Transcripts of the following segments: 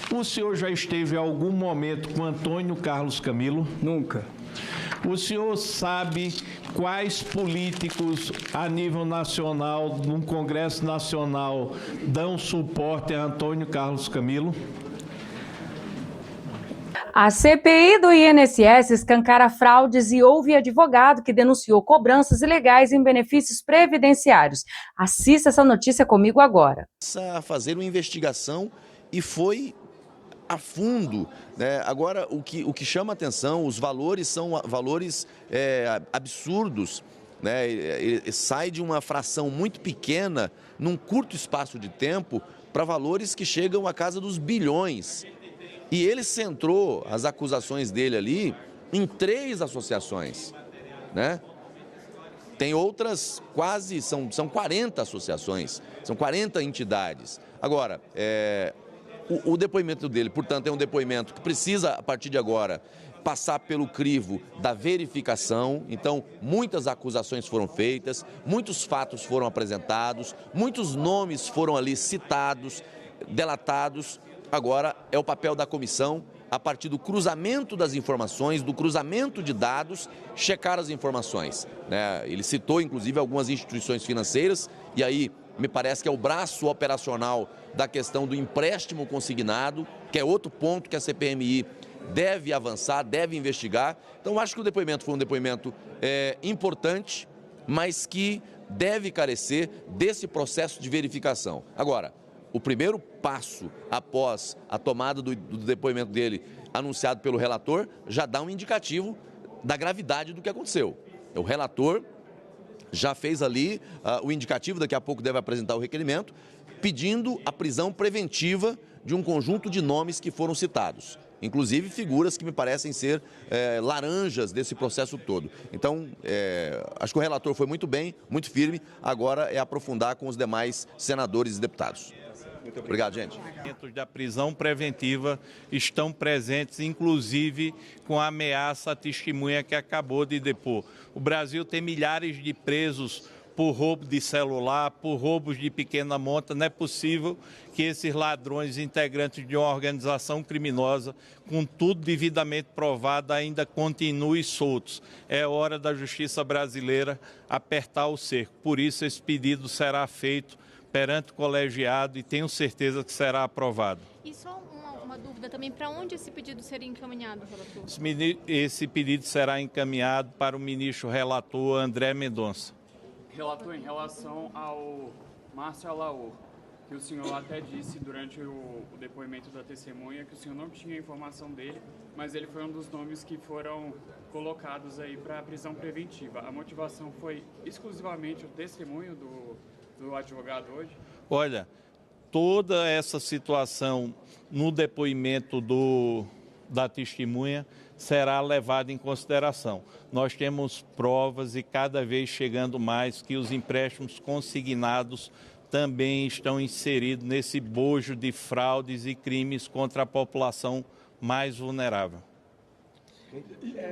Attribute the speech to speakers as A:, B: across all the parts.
A: O senhor já esteve em algum momento com Antônio Carlos Camilo?
B: Nunca.
A: O senhor sabe quais políticos a nível nacional, no Congresso Nacional, dão suporte a Antônio Carlos Camilo?
C: A CPI do INSS escancara fraudes e houve advogado que denunciou cobranças ilegais em benefícios previdenciários. Assista essa notícia comigo agora.
D: A fazer uma investigação e foi a fundo, né? Agora, o que chama atenção, os valores são valores absurdos, né? Sai de uma fração muito pequena, num curto espaço de tempo, para valores que chegam à casa dos bilhões. E ele centrou as acusações dele ali em 3 associações, né? Tem outras quase, são 40 associações, são 40 entidades. Agora, o depoimento dele, portanto, é um depoimento que precisa, a partir de agora, passar pelo crivo da verificação. Então, muitas acusações foram feitas, muitos fatos foram apresentados, muitos nomes foram ali citados, delatados. Agora é o papel da comissão, a partir do cruzamento das informações, do cruzamento de dados, checar as informações, né? Ele citou, inclusive, algumas instituições financeiras, e aí me parece que é o braço operacional da questão do empréstimo consignado, que é outro ponto que a CPMI deve avançar, deve investigar. Então, acho que o depoimento foi um depoimento importante, mas que deve carecer desse processo de verificação. Agora, o primeiro passo após a tomada do depoimento dele, anunciado pelo relator, já dá um indicativo da gravidade do que aconteceu. O relator já fez ali o indicativo, daqui a pouco deve apresentar o requerimento, pedindo a prisão preventiva de um conjunto de nomes que foram citados. Inclusive figuras que me parecem ser laranjas desse processo todo. Então, acho que o relator foi muito bem, muito firme, agora é aprofundar com os demais senadores e deputados. Muito obrigado, gente.
A: Da prisão preventiva estão presentes, inclusive com a ameaça à testemunha que acabou de depor. O Brasil tem milhares de presos por roubo de celular, por roubos de pequena monta. Não é possível que esses ladrões, integrantes de uma organização criminosa, com tudo devidamente provado, ainda continuem soltos. É hora da justiça brasileira apertar o cerco. Por isso, esse pedido será feito perante o colegiado e tenho certeza que será aprovado.
E: E só uma dúvida também, para onde esse pedido seria encaminhado, relator?
A: Esse pedido será encaminhado para o ministro relator André Mendonça.
F: Relator, em relação ao Márcio Alaor, que o senhor até disse durante o depoimento da testemunha que o senhor não tinha informação dele, mas ele foi um dos nomes que foram colocados aí para a prisão preventiva. A motivação foi exclusivamente o testemunho do advogado hoje?
A: Olha, toda essa situação no depoimento da testemunha será levada em consideração. Nós temos provas e cada vez chegando mais que os empréstimos consignados também estão inseridos nesse bojo de fraudes e crimes contra a população mais vulnerável.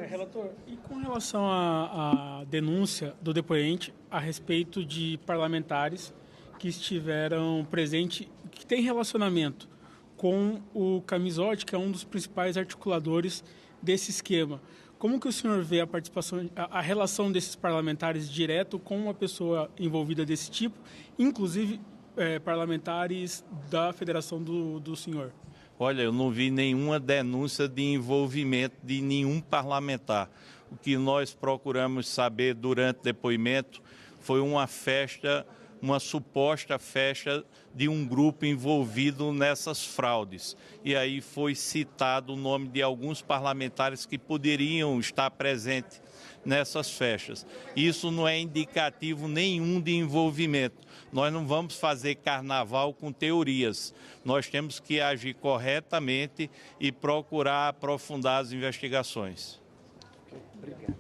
G: Relator, e com relação à denúncia do depoente a respeito de parlamentares que estiveram presentes, que têm relacionamento com o Camisotti, que é um dos principais articuladores desse esquema, como que o senhor vê a participação, a relação desses parlamentares direto com uma pessoa envolvida desse tipo, inclusive parlamentares da federação do senhor?
A: Olha, eu não vi nenhuma denúncia de envolvimento de nenhum parlamentar. O que nós procuramos saber durante o depoimento foi uma festa, uma suposta festa de um grupo envolvido nessas fraudes. E aí foi citado o nome de alguns parlamentares que poderiam estar presentes nessas festas. Isso não é indicativo nenhum de envolvimento. Nós não vamos fazer carnaval com teorias. Nós temos que agir corretamente e procurar aprofundar as investigações.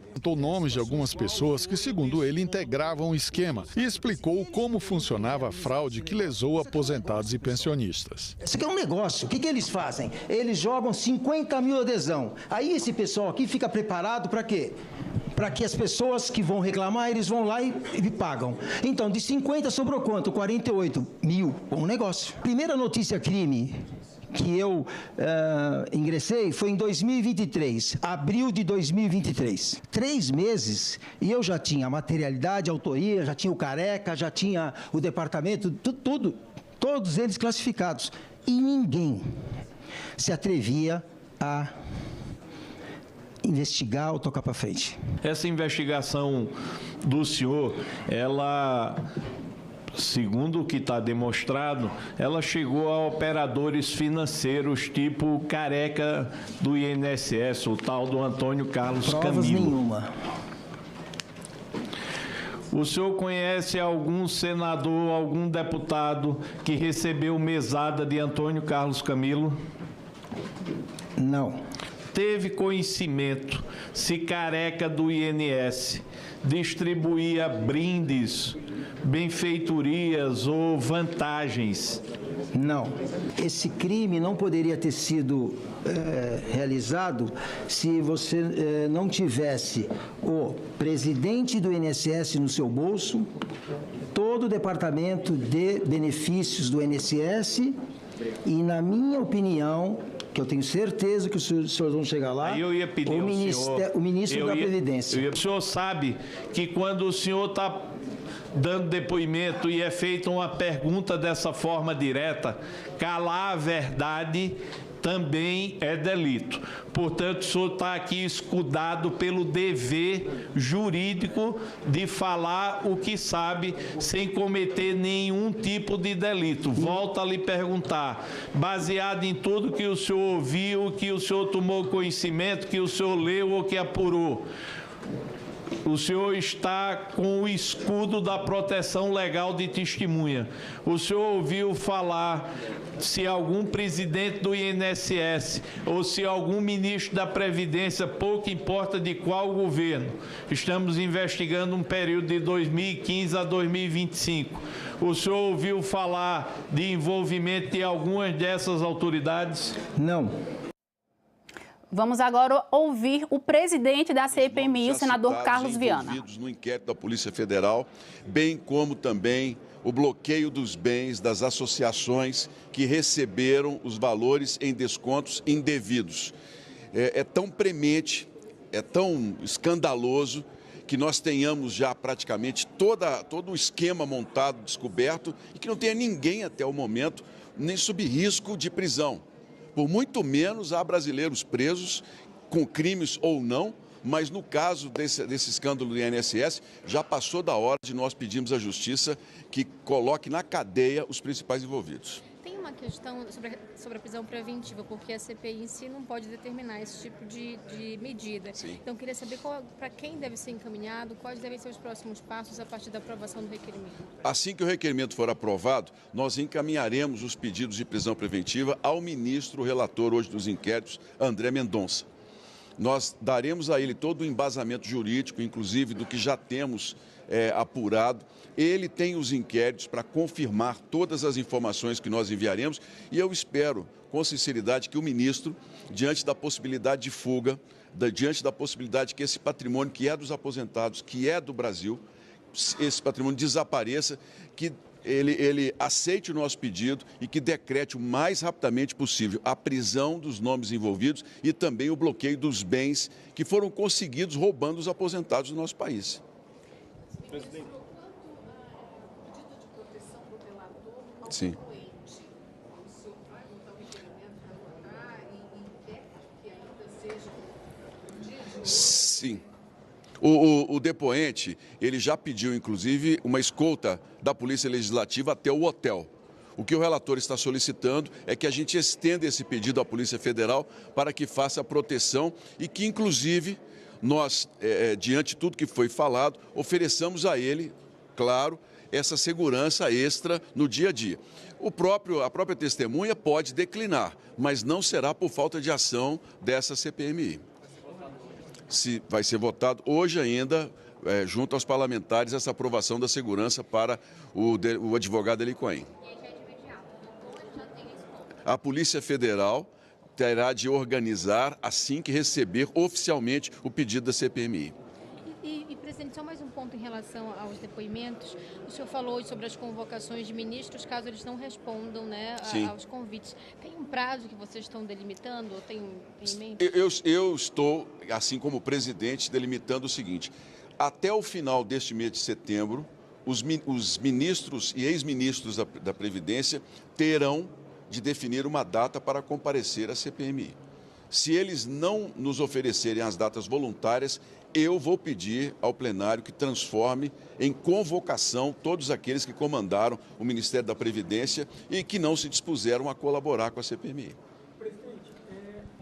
H: Apontou nomes de algumas pessoas que, segundo ele, integravam o esquema e explicou como funcionava a fraude que lesou aposentados e pensionistas.
B: Isso aqui é um negócio. O que eles fazem? Eles jogam 50 mil adesão. Aí esse pessoal aqui fica preparado para quê? Para que as pessoas que vão reclamar, eles vão lá e pagam. Então, de 50 sobrou quanto? 48 mil. Bom negócio. Primeira notícia crime que eu ingressei foi em 2023, abril de 2023. 3 meses e eu já tinha materialidade, autoria, já tinha o Careca, já tinha o departamento, tudo, todos eles classificados. E ninguém se atrevia a investigar ou tocar para frente.
A: Essa investigação do senhor, ela, segundo o que está demonstrado, ela chegou a operadores financeiros tipo Careca do INSS, o tal do Antônio Carlos Camilo.
B: Provas nenhuma.
A: O senhor conhece algum senador, algum deputado que recebeu mesada de Antônio Carlos Camilo?
B: Não.
A: Teve conhecimento se Careca do INS distribuía brindes, benfeitorias ou vantagens?
B: Não. Esse crime não poderia ter sido realizado se você não tivesse o presidente do INSS no seu bolso, todo o departamento de benefícios do INSS e, na minha opinião, que eu tenho certeza que os senhores vão chegar lá,
A: aí eu ia pedir
B: o ministro da Previdência.
A: O senhor sabe que quando o senhor está dando depoimento e é feita uma pergunta dessa forma direta, calar a verdade também é delito. Portanto, o senhor está aqui escudado pelo dever jurídico de falar o que sabe sem cometer nenhum tipo de delito. Volto a lhe perguntar, baseado em tudo que o senhor ouviu, que o senhor tomou conhecimento, que o senhor leu ou que apurou, o senhor está com o escudo da proteção legal de testemunha. O senhor ouviu falar se algum presidente do INSS ou se algum ministro da Previdência, pouco importa de qual governo, estamos investigando um período de 2015 a 2025. O senhor ouviu falar de envolvimento de algumas dessas autoridades?
B: Não.
I: Vamos agora ouvir o presidente da CPMI, o senador Carlos Viana.
J: Envolvidos no inquérito da Polícia Federal, bem como também o bloqueio dos bens das associações que receberam os valores em descontos indevidos. É tão premente, é tão escandaloso que nós tenhamos já praticamente todo o esquema montado, descoberto, e que não tenha ninguém até o momento nem sob risco de prisão. Por muito menos há brasileiros presos, com crimes ou não, mas no caso desse escândalo do INSS, já passou da hora de nós pedirmos à Justiça que coloque na cadeia os principais envolvidos.
E: Tem uma questão sobre a prisão preventiva, porque a CPI em si não pode determinar esse tipo de medida.
J: Sim.
E: Então, eu queria saber para quem deve ser encaminhado, quais devem ser os próximos passos a partir da aprovação do requerimento.
J: Assim que o requerimento for aprovado, nós encaminharemos os pedidos de prisão preventiva ao ministro relator hoje dos inquéritos, André Mendonça. Nós daremos a ele todo o embasamento jurídico, inclusive do que já temos apurado. Ele tem os inquéritos para confirmar todas as informações que nós enviaremos e eu espero, com sinceridade, que o ministro, diante da possibilidade de fuga, diante da possibilidade que esse patrimônio que é dos aposentados, que é do Brasil, esse patrimônio desapareça, que ele aceite o nosso pedido e que decrete o mais rapidamente possível a prisão dos nomes envolvidos e também o bloqueio dos bens que foram conseguidos roubando os aposentados do nosso país.
A: Presidente.
J: Sim. Sim. O depoente, ele já pediu, inclusive, uma escolta da Polícia Legislativa até o hotel. O que o relator está solicitando é que a gente estenda esse pedido à Polícia Federal para que faça a proteção e que, inclusive, nós, diante de tudo que foi falado, ofereçamos a ele, claro, essa segurança extra no dia a dia. A própria testemunha pode declinar, mas não será por falta de ação dessa CPMI. Se vai ser votado hoje ainda, junto aos parlamentares, essa aprovação da segurança para o advogado Eli Cohen. A Polícia Federal terá de organizar assim que receber oficialmente o pedido da CPMI.
E: E Presidente, só mais um ponto em relação aos depoimentos. O senhor falou sobre as convocações de ministros, caso eles não respondam, né, aos convites. Tem um prazo que vocês estão delimitando? Ou tem em mente?
J: Eu estou, assim como presidente, delimitando o seguinte: até o final deste mês de setembro, os ministros e ex-ministros da Previdência terão de definir uma data para comparecer à CPMI. Se eles não nos oferecerem as datas voluntárias, eu vou pedir ao plenário que transforme em convocação todos aqueles que comandaram o Ministério da Previdência e que não se dispuseram a colaborar com a CPMI.
G: Presidente,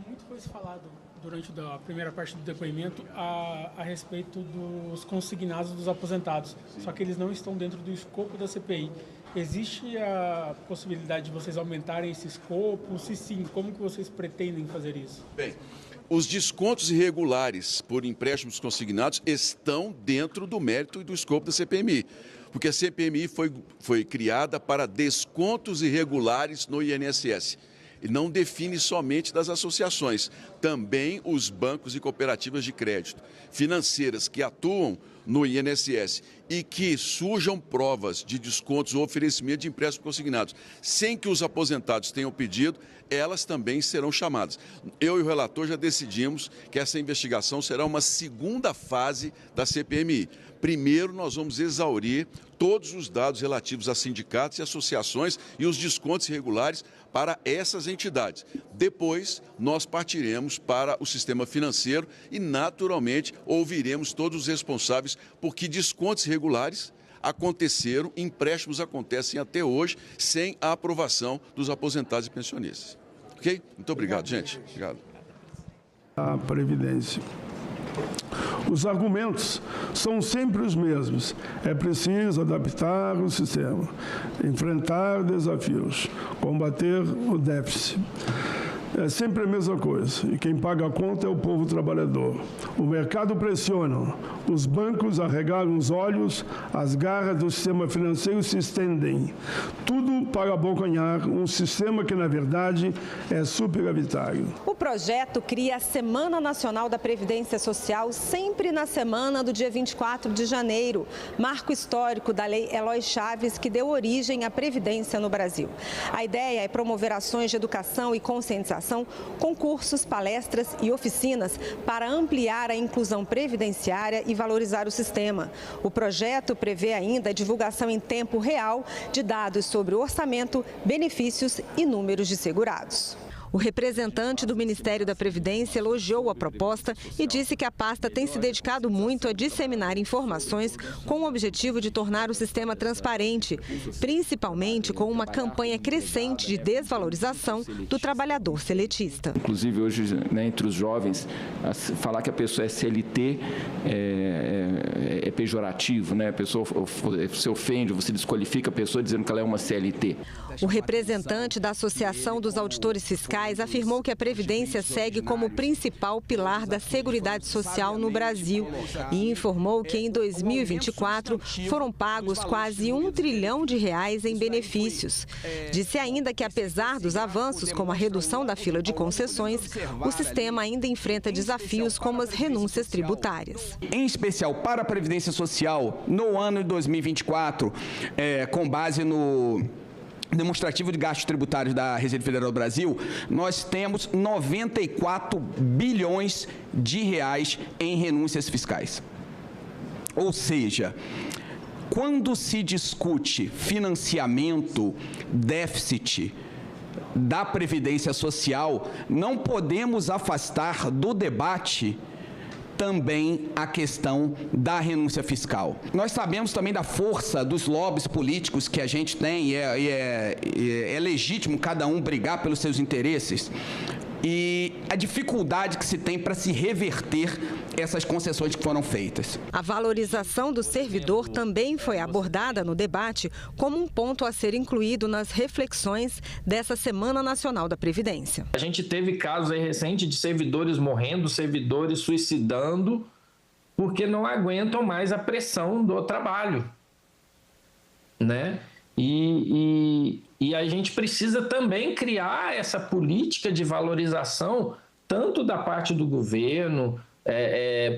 G: muito foi falado durante a primeira parte do depoimento a respeito dos consignados dos aposentados, só que eles não estão dentro do escopo da CPI. Existe a possibilidade de vocês aumentarem esse escopo? Se sim, como que vocês pretendem fazer isso?
J: Bem, os descontos irregulares por empréstimos consignados estão dentro do mérito e do escopo da CPMI, porque a CPMI foi criada para descontos irregulares no INSS. E não define somente das associações, também os bancos e cooperativas de crédito financeiras que atuam no INSS e que surjam provas de descontos ou oferecimento de empréstimos consignados, sem que os aposentados tenham pedido, elas também serão chamadas. Eu e o relator já decidimos que essa investigação será uma segunda fase da CPMI. Primeiro, nós vamos exaurir todos os dados relativos a sindicatos e associações e os descontos irregulares para essas entidades. Depois, nós partiremos para o sistema financeiro e, naturalmente, ouviremos todos os responsáveis por que descontos irregulares aconteceram, empréstimos acontecem até hoje sem a aprovação dos aposentados e pensionistas. Ok? Muito obrigado, gente. Obrigado.
K: A Previdência. Os argumentos são sempre os mesmos. É preciso adaptar o sistema, enfrentar desafios, combater o déficit. É sempre a mesma coisa. E quem paga a conta é o povo trabalhador. O mercado pressiona, os bancos arregalam os olhos, as garras do sistema financeiro se estendem. Tudo para abocanhar um sistema que, na verdade, é superavitário.
L: O projeto cria a Semana Nacional da Previdência Social sempre na semana do dia 24 de janeiro, marco histórico da Lei Eloy Chaves, que deu origem à Previdência no Brasil. A ideia é promover ações de educação e conscientização, concursos, palestras e oficinas para ampliar a inclusão previdenciária e valorizar o sistema. O projeto prevê ainda a divulgação em tempo real de dados sobre o orçamento, benefícios e números de segurados. O representante do Ministério da Previdência elogiou a proposta e disse que a pasta tem se dedicado muito a disseminar informações com o objetivo de tornar o sistema transparente, principalmente com uma campanha crescente de desvalorização do trabalhador seletista.
M: Inclusive hoje, né, entre os jovens, falar que a pessoa é CLT é pejorativo, né? A pessoa se ofende, você desqualifica a pessoa dizendo que ela é uma CLT.
L: O representante da Associação dos Auditores Fiscais afirmou que a Previdência segue como principal pilar da Seguridade Social no Brasil e informou que em 2024 foram pagos quase R$1 trilhão em benefícios. Disse ainda que, apesar dos avanços como a redução da fila de concessões, o sistema ainda enfrenta desafios como as renúncias tributárias.
N: Em especial para a Previdência Social, no ano de 2024, com base no demonstrativo de gastos tributários da Receita Federal do Brasil, nós temos 94 bilhões de reais em renúncias fiscais. Ou seja, quando se discute financiamento, déficit da Previdência Social, não podemos afastar do debate também a questão da renúncia fiscal. Nós sabemos também da força dos lobbies políticos que a gente tem e é legítimo cada um brigar pelos seus interesses. E a dificuldade que se tem para se reverter essas concessões que foram feitas.
L: A valorização do servidor também foi abordada no debate como um ponto a ser incluído nas reflexões dessa Semana Nacional da Previdência.
O: A gente teve casos aí recentes de servidores morrendo, servidores suicidando, porque não aguentam mais a pressão do trabalho, né? E a gente precisa também criar essa política de valorização, tanto da parte do governo,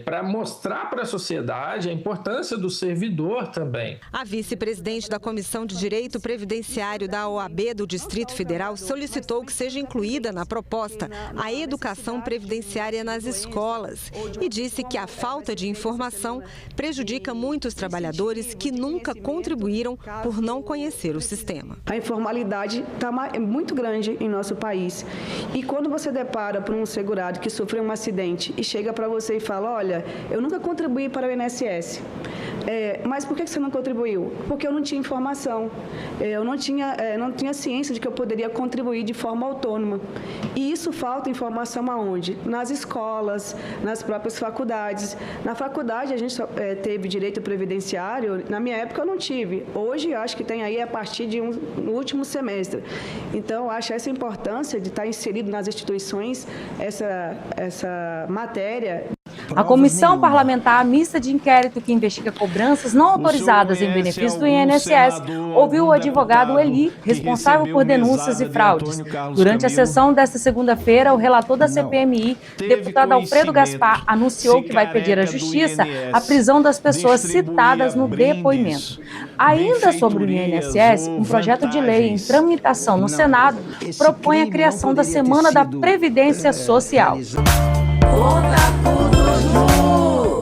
O: para mostrar para a sociedade a importância do servidor também.
L: A vice-presidente da Comissão de Direito Previdenciário da OAB do Distrito Federal solicitou que seja incluída na proposta a educação previdenciária nas escolas e disse que a falta de informação prejudica muitos trabalhadores que nunca contribuíram por não conhecer o sistema.
P: A informalidade está muito grande em nosso país e quando você depara por um segurado que sofreu um acidente e chega para você e fala, olha, eu nunca contribuí para o INSS. Mas por que você não contribuiu? Porque eu não tinha informação, eu não tinha ciência de que eu poderia contribuir de forma autônoma. E isso falta informação aonde? Nas escolas, nas próprias faculdades. Na faculdade a gente teve direito previdenciário, na minha época eu não tive. Hoje eu acho que tem aí a partir no último semestre. Então eu acho essa importância de estar inserido nas instituições essa matéria.
C: A Comissão Parlamentar Mista de Inquérito que investiga cobranças não autorizadas em benefício do INSS ouviu o advogado Eli, responsável por denúncias e fraudes. Durante a sessão desta segunda-feira, o relator da CPMI, deputado Alfredo Gaspar, anunciou que vai pedir à Justiça a prisão das pessoas citadas no depoimento. Ainda sobre o INSS, um projeto de lei em tramitação no Senado propõe a criação da Semana da Previdência Social.